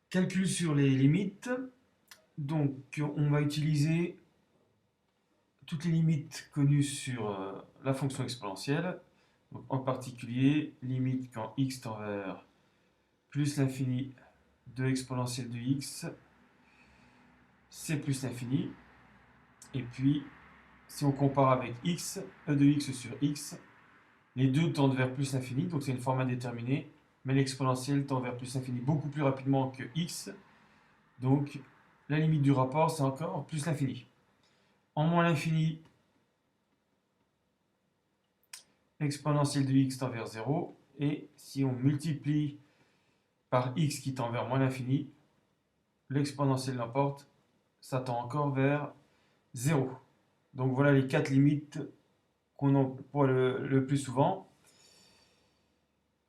Calcul sur les limites. Donc, on va utiliser toutes les limites connues sur la fonction exponentielle. Donc, en particulier, limite quand x tend vers plus l'infini de exponentielle de x, c'est plus l'infini. Et puis, si on compare avec x, e de x sur x, les deux tendent vers plus l'infini, donc c'est une forme indéterminée, mais l'exponentielle tend vers plus l'infini beaucoup plus rapidement que x, donc la limite du rapport, c'est encore plus l'infini. En moins l'infini, exponentielle de x tend vers 0, et si on multiplie par x qui tend vers moins l'infini, l'exponentielle l'emporte, ça tend encore vers 0. Donc voilà les quatre limites qu'on emploie le plus souvent.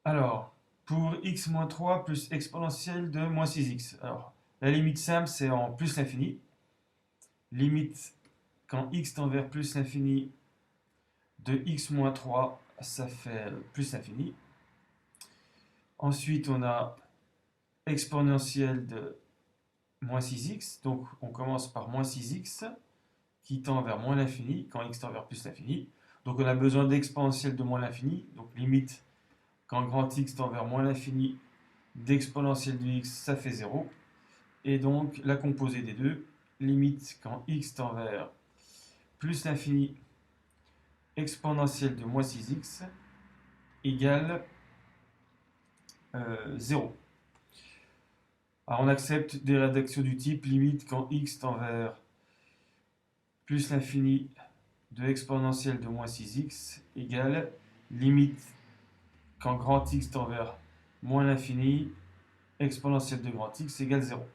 Alors, pour x moins 3 plus exponentielle de moins 6x. Alors, la limite simple, c'est en plus l'infini. Limite quand x tend vers plus l'infini de x moins 3, ça fait plus l'infini. Ensuite, on a exponentielle de moins 6x. Donc, on commence par moins 6x qui tend vers moins l'infini quand x tend vers plus l'infini. Donc, on a besoin d'exponentielle de moins l'infini. Donc, limite quand grand x tend vers moins l'infini d'exponentielle de x, ça fait 0. Et donc, la composée des deux, limite quand x tend vers plus l'infini exponentielle de moins 6x égale 0. Alors, on accepte des rédactions du type limite quand x tend vers plus l'infini de exponentielle de moins 6x égale limite quand grand x tend vers moins l'infini exponentielle de grand x égale 0.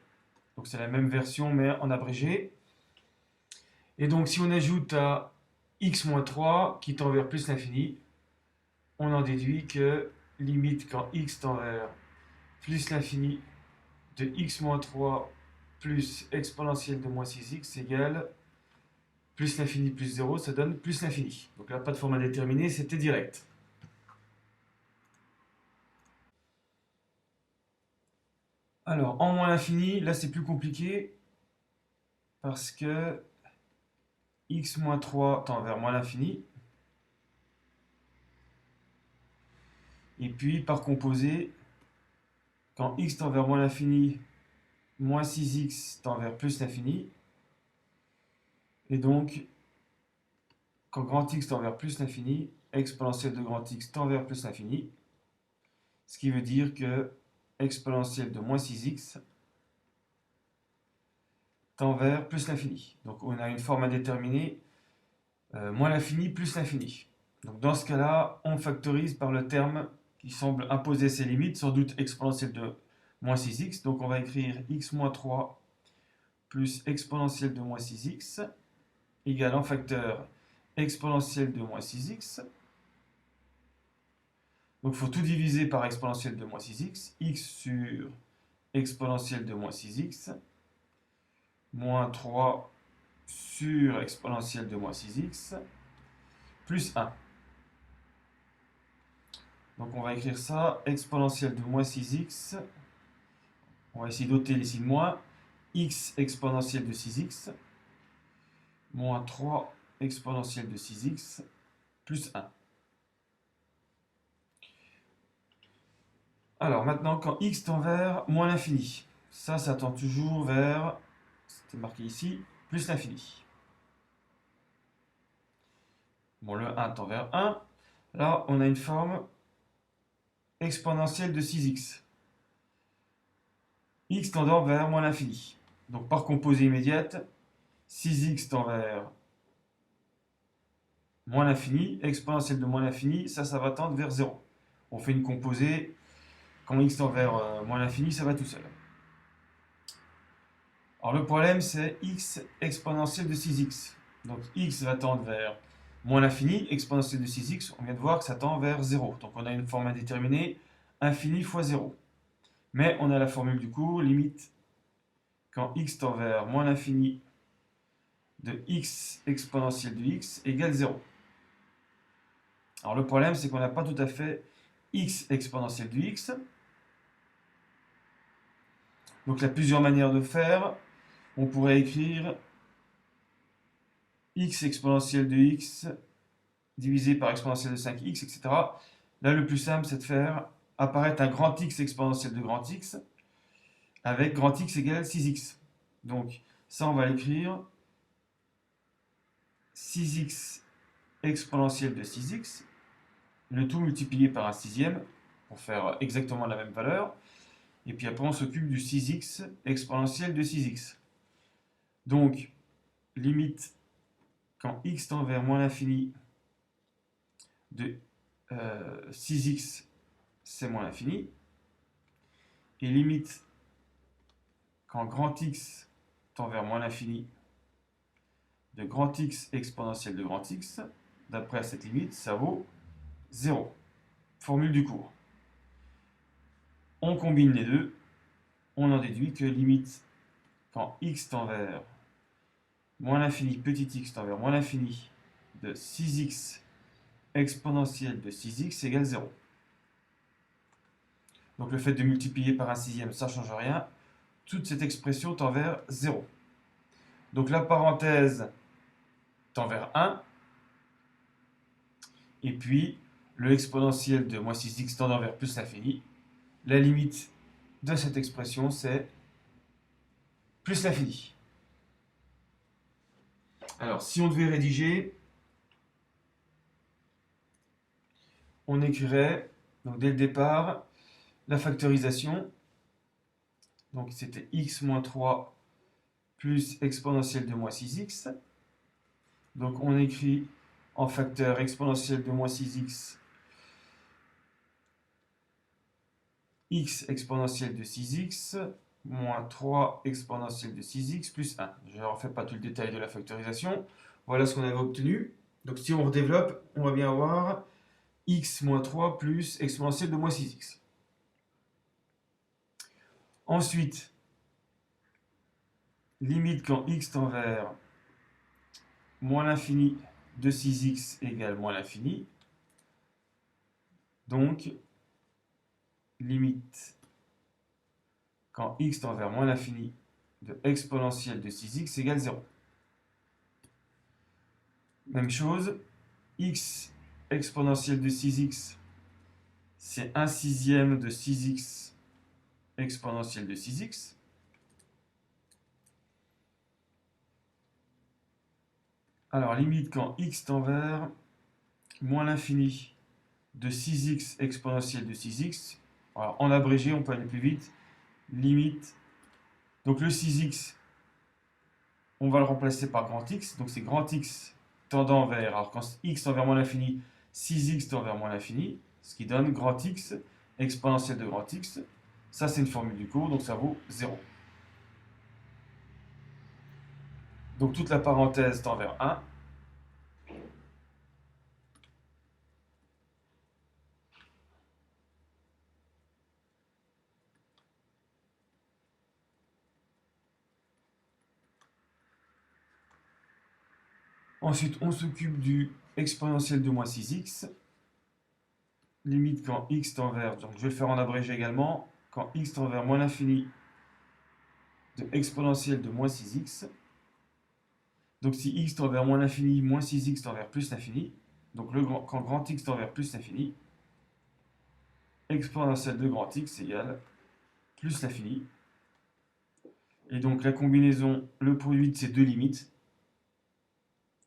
Donc c'est la même version mais en abrégé. Et donc si on ajoute à x moins 3 qui tend vers plus l'infini, on en déduit que limite quand x tend vers plus l'infini de x moins 3 plus exponentielle de moins 6x égale plus l'infini plus 0, ça donne plus l'infini. Donc là, pas de forme indéterminée, c'était direct. Alors, en moins l'infini, là c'est plus compliqué parce que x moins 3 tend vers moins l'infini. Et puis, par composé, quand x tend vers moins l'infini, moins 6x tend vers plus l'infini. Et donc, quand grand x tend vers plus l'infini, exponentielle de grand x tend vers plus l'infini. Ce qui veut dire que exponentielle de moins 6x tend vers plus l'infini. Donc on a une forme indéterminée, moins l'infini plus l'infini. Donc dans ce cas-là, on factorise par le terme qui semble imposer ses limites, sans doute exponentielle de moins 6x. Donc on va écrire x moins 3 plus exponentielle de moins 6x égale en facteur exponentielle de moins 6x. Donc il faut tout diviser par exponentielle de moins 6x, x sur exponentielle de moins 6x, moins 3 sur exponentielle de moins 6x, plus 1. Donc on va écrire ça, exponentielle de moins 6x, on va essayer d'ôter les signes moins, x exponentielle de 6x, moins 3 exponentielle de 6x, plus 1. Alors maintenant, quand x tend vers moins l'infini, ça tend toujours vers, c'était marqué ici, plus l'infini. Bon, le 1 tend vers 1. Là, on a une forme exponentielle de 6x. X tendant vers moins l'infini. Donc par composée immédiate, 6x tend vers moins l'infini, exponentielle de moins l'infini, ça va tendre vers 0. On fait une composée, quand x tend vers moins l'infini, ça va tout seul. Alors le problème, c'est x exponentielle de 6x. Donc x va tendre vers moins l'infini, exponentielle de 6x, on vient de voir que ça tend vers 0. Donc on a une forme indéterminée, infini fois 0. Mais on a la formule du cours, limite quand x tend vers moins l'infini de x exponentielle de x égale 0. Alors le problème, c'est qu'on n'a pas tout à fait x exponentielle de x. Donc il y a plusieurs manières de faire. On pourrait écrire x exponentielle de x divisé par exponentielle de 5x, etc. Là, le plus simple, c'est de faire apparaître un grand X exponentielle de grand X avec grand X égale 6x. Donc, ça, on va l'écrire 6x exponentielle de 6x, le tout multiplié par un sixième pour faire exactement la même valeur. Et puis après, on s'occupe du 6x exponentielle de 6x. Donc, limite quand x tend vers moins l'infini de 6x, c'est moins l'infini. Et limite quand grand X tend vers moins l'infini de grand X exponentielle de grand X, d'après cette limite, ça vaut 0. Formule du cours. On combine les deux, on en déduit que limite quand x tend vers moins l'infini, petit x tend vers moins l'infini de 6x exponentielle de 6x égale 0. Donc le fait de multiplier par un sixième, ça ne change rien. Toute cette expression tend vers 0. Donc la parenthèse tend vers 1. Et puis le exponentiel de moins 6x tendant vers plus l'infini. La limite de cette expression, c'est plus l'infini. Alors, si on devait rédiger, on écrirait, donc dès le départ, la factorisation. Donc, c'était x moins 3 plus exponentielle de moins 6x. Donc, on écrit en facteur exponentielle de moins 6x, x exponentielle de 6x, moins 3 exponentielle de 6x plus 1. Je ne refais pas tout le détail de la factorisation. Voilà ce qu'on avait obtenu. Donc si on redéveloppe, on va bien avoir x moins 3 plus exponentielle de moins 6x. Ensuite, limite quand x tend vers moins l'infini de 6x égale moins l'infini. Donc, limite quand x tend vers moins l'infini de exponentielle de 6x égale 0. Même chose, x exponentielle de 6x, c'est 1 sixième de 6x exponentielle de 6x. Alors, limite quand x tend vers moins l'infini de 6x exponentielle de 6x. Alors, en abrégé, on peut aller plus vite. Limite, donc le 6x, on va le remplacer par grand X. Donc c'est grand X tendant vers, alors quand x tend vers moins l'infini, 6x tend vers moins l'infini, ce qui donne grand X exponentielle de grand X. Ça, c'est une formule du cours, donc ça vaut 0. Donc toute la parenthèse tend vers 1. Ensuite, on s'occupe du exponentiel de moins 6x. Limite quand x tend vers, donc je vais le faire en abrégé également, quand x tend vers moins l'infini de exponentielle de moins 6x. Donc si x tend vers moins l'infini, moins 6x tend vers plus l'infini. Donc quand grand X tend vers plus l'infini, exponentielle de grand X égale plus l'infini. Et donc la combinaison, le produit de ces deux limites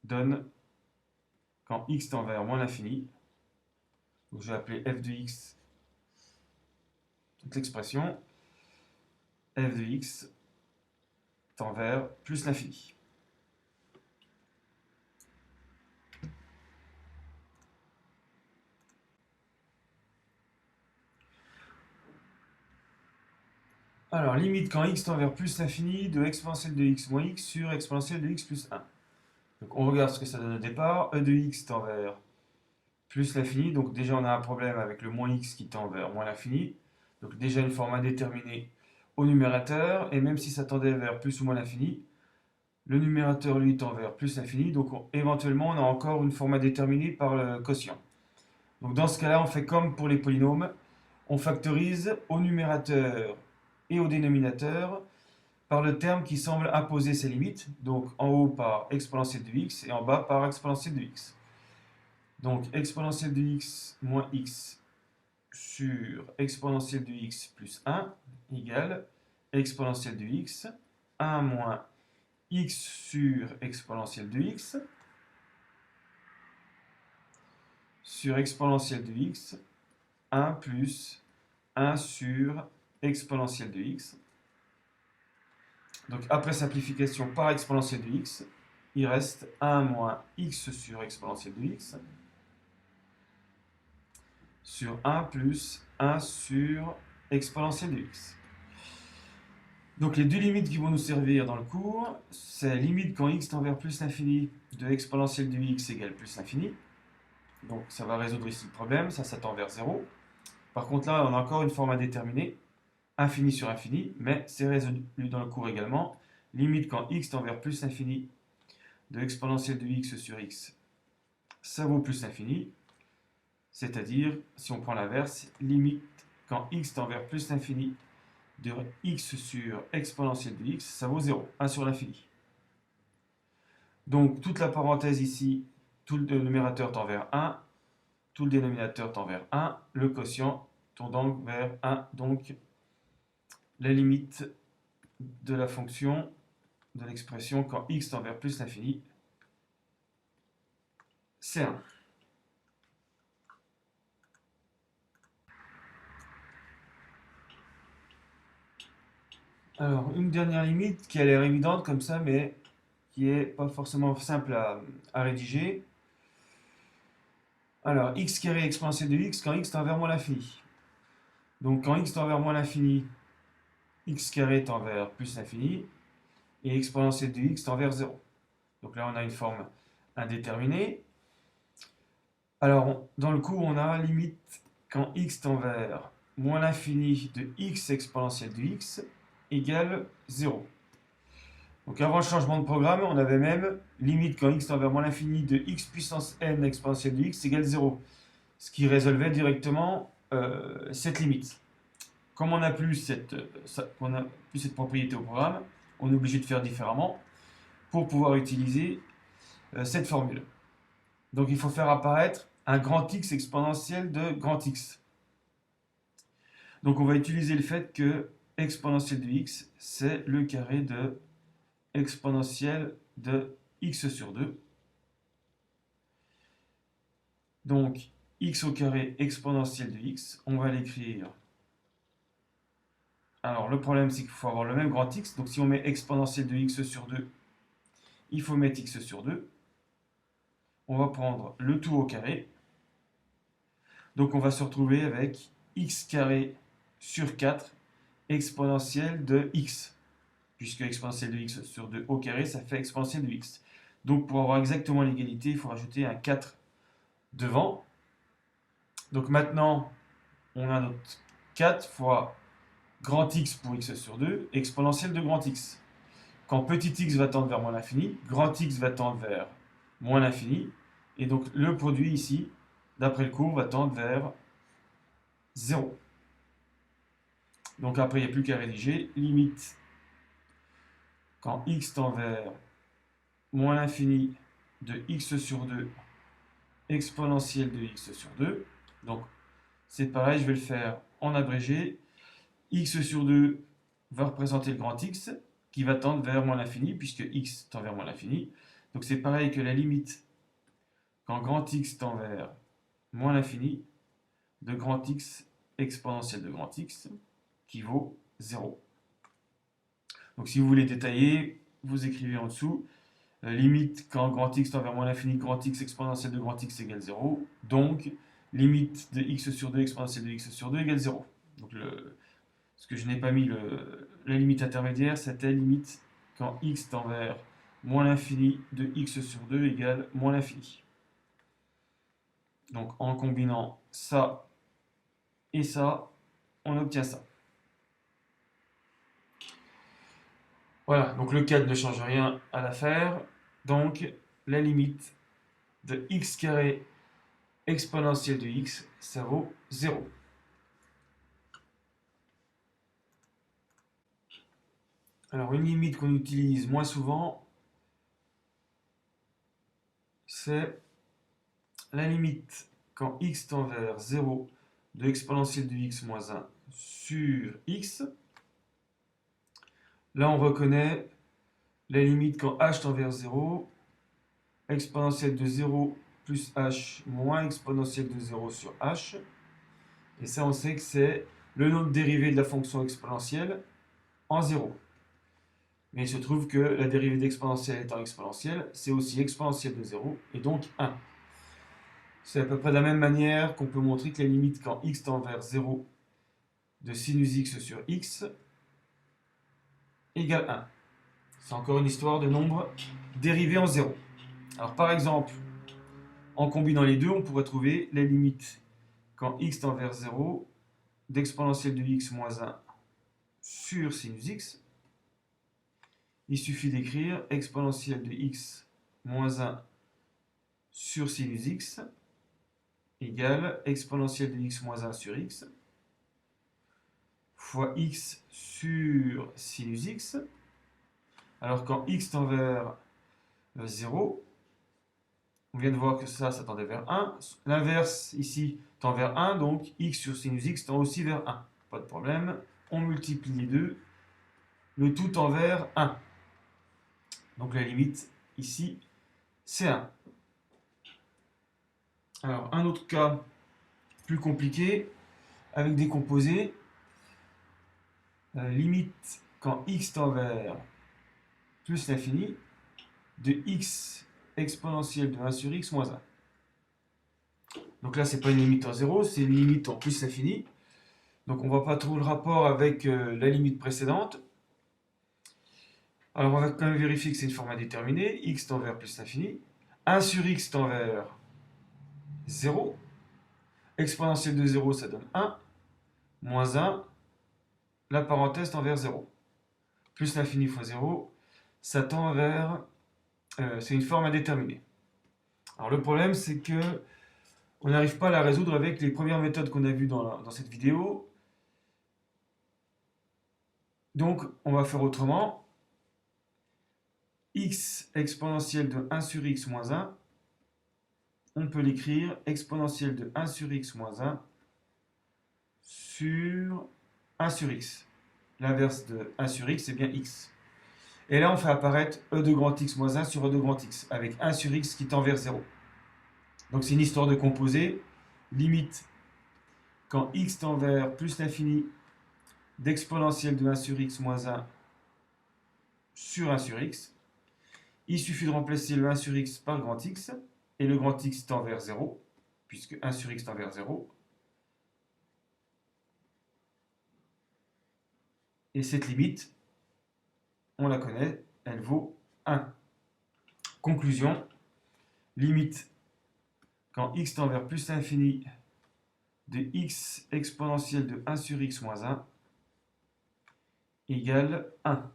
donne quand x tend vers moins l'infini. Donc je vais appeler f de x toute l'expression. F de x tend vers plus l'infini. Alors, limite quand x tend vers plus l'infini de exponentielle de x moins x sur exponentielle de x plus 1. Donc on regarde ce que ça donne au départ. E de x tend vers plus l'infini. Donc déjà on a un problème avec le moins x qui tend vers moins l'infini. Donc déjà une forme indéterminée au numérateur. Et même si ça tendait vers plus ou moins l'infini, le numérateur lui tend vers plus l'infini. Donc éventuellement on a encore une forme indéterminée par le quotient. Donc dans ce cas-là on fait comme pour les polynômes. On factorise au numérateur et au dénominateur par le terme qui semble imposer ces limites, donc en haut par exponentielle de x et en bas par exponentielle de x. Donc exponentielle de x moins x sur exponentielle de x plus 1 égale exponentielle de x 1 moins x sur exponentielle de x sur exponentielle de x 1 plus 1 sur exponentielle de x. Donc après simplification par exponentielle de x, il reste 1 moins x sur exponentielle de x sur 1 plus 1 sur exponentielle de x. Donc les deux limites qui vont nous servir dans le cours, c'est limite quand x tend vers plus l'infini de exponentielle de x égale plus l'infini. Donc ça va résoudre ici le problème, ça tend vers 0. Par contre là, on a encore une forme indéterminée, infini sur infini, mais c'est résolu dans le cours également. Limite quand x tend vers plus l'infini de exponentielle de x sur x, ça vaut plus l'infini. C'est-à-dire, si on prend l'inverse, limite quand x tend vers plus l'infini de x sur exponentielle de x, ça vaut 0, 1 sur l'infini. Donc toute la parenthèse ici, tout le numérateur tend vers 1, tout le dénominateur tend vers 1, le quotient tend donc vers 1. Donc la limite de la fonction de l'expression quand x tend vers plus l'infini, c'est 1. Alors, une dernière limite qui a l'air évidente comme ça, mais qui n'est pas forcément simple à rédiger. Alors, x carré exponentielle de x quand x tend vers moins l'infini. Donc, quand x tend vers moins l'infini, x carré tend vers plus l'infini, et exponentielle de x tend vers 0. Donc là, on a une forme indéterminée. Alors, dans le cours, on a limite quand x tend vers moins l'infini de x exponentielle de x égale 0. Donc avant le changement de programme, on avait même limite quand x tend vers moins l'infini de x puissance n exponentielle de x égale 0. Ce qui résolvait directement cette limite. Comme on n'a plus cette propriété au programme, on est obligé de faire différemment pour pouvoir utiliser cette formule. Donc il faut faire apparaître un grand x exponentiel de grand x. Donc on va utiliser le fait que exponentielle de x, c'est le carré de exponentielle de x sur 2. Donc x au carré exponentielle de x, on va l'écrire. Alors le problème c'est qu'il faut avoir le même grand x, donc si on met exponentielle de x sur 2, il faut mettre x sur 2. On va prendre le tout au carré. Donc on va se retrouver avec x carré sur 4 exponentielle de x. Puisque exponentielle de x sur 2 au carré, ça fait exponentielle de x. Donc pour avoir exactement l'égalité, il faut rajouter un 4 devant. Donc maintenant, on a notre 4 fois grand x pour x sur 2, exponentielle de grand x. Quand petit x va tendre vers moins l'infini, grand x va tendre vers moins l'infini. Et donc le produit ici, d'après le cours, va tendre vers 0. Donc après, il n'y a plus qu'à rédiger. Limite, quand x tend vers moins l'infini de x sur 2, exponentielle de x sur 2. Donc c'est pareil, je vais le faire en abrégé. X sur 2 va représenter le grand x qui va tendre vers moins l'infini puisque x tend vers moins l'infini. Donc c'est pareil que la limite quand grand x tend vers moins l'infini de grand x exponentielle de grand x qui vaut 0. Donc si vous voulez détailler, vous écrivez en dessous limite quand grand x tend vers moins l'infini, grand x exponentielle de grand x égale 0. Donc limite de x sur 2 exponentielle de x sur 2 égale 0. Donc ce que je n'ai pas mis la limite intermédiaire, c'était limite quand x tend vers moins l'infini de x sur 2 égale moins l'infini. Donc en combinant ça et ça, on obtient ça. Voilà, donc le 4 ne change rien à l'affaire. Donc la limite de x carré exponentielle de x, ça vaut 0. Alors une limite qu'on utilise moins souvent, c'est la limite quand x tend vers 0 de l'exponentielle de x moins 1 sur x. Là, on reconnaît la limite quand h tend vers 0, exponentielle de 0 plus h moins exponentielle de 0 sur h. Et ça, on sait que c'est le nombre dérivé de la fonction exponentielle en 0. Mais il se trouve que la dérivée d'exponentielle étant exponentielle, c'est aussi exponentielle de 0, et donc 1. C'est à peu près de la même manière qu'on peut montrer que la limite quand x tend vers 0 de sinus x sur x égale 1. C'est encore une histoire de nombre dérivé en 0. Alors par exemple, en combinant les deux, on pourrait trouver la limite quand x tend vers 0 d'exponentielle de x moins 1 sur sinus x. Il suffit d'écrire exponentielle de x moins 1 sur sinus x égale exponentielle de x moins 1 sur x fois x sur sinus x. Alors quand x tend vers 0, on vient de voir que ça tendait vers 1. L'inverse ici tend vers 1, donc x sur sinus x tend aussi vers 1. Pas de problème. On multiplie les deux. Le tout tend vers 1. Donc la limite ici, c'est 1. Alors un autre cas plus compliqué, avec des composés. Limite quand x tend vers plus l'infini de x exponentielle de 1 sur x moins 1. Donc là, c'est pas une limite en 0, c'est une limite en plus l'infini. Donc on ne voit pas trop le rapport avec la limite précédente. Alors on va quand même vérifier que c'est une forme indéterminée. X tend vers plus l'infini. 1 sur x tend vers 0. Exponentielle de 0, ça donne 1. Moins 1. La parenthèse tend vers 0. Plus l'infini fois 0, ça tend vers... c'est une forme indéterminée. Alors le problème, c'est que on n'arrive pas à la résoudre avec les premières méthodes qu'on a vues dans cette vidéo. Donc on va faire autrement. X exponentielle de 1 sur x moins 1, on peut l'écrire exponentielle de 1 sur x moins 1 sur 1 sur x. L'inverse de 1 sur x, c'est bien x. Et là, on fait apparaître e de grand x moins 1 sur e de grand x, avec 1 sur x qui tend vers 0. Donc c'est une histoire de composé. Limite, quand x tend vers plus l'infini d'exponentielle de 1 sur x moins 1 sur 1 sur x. Il suffit de remplacer le 1 sur x par grand x, et le grand x tend vers 0, puisque 1 sur x tend vers 0. Et cette limite, on la connaît, elle vaut 1. Conclusion, limite quand x tend vers plus l'infini de x exponentielle de 1 sur x moins 1 égale 1.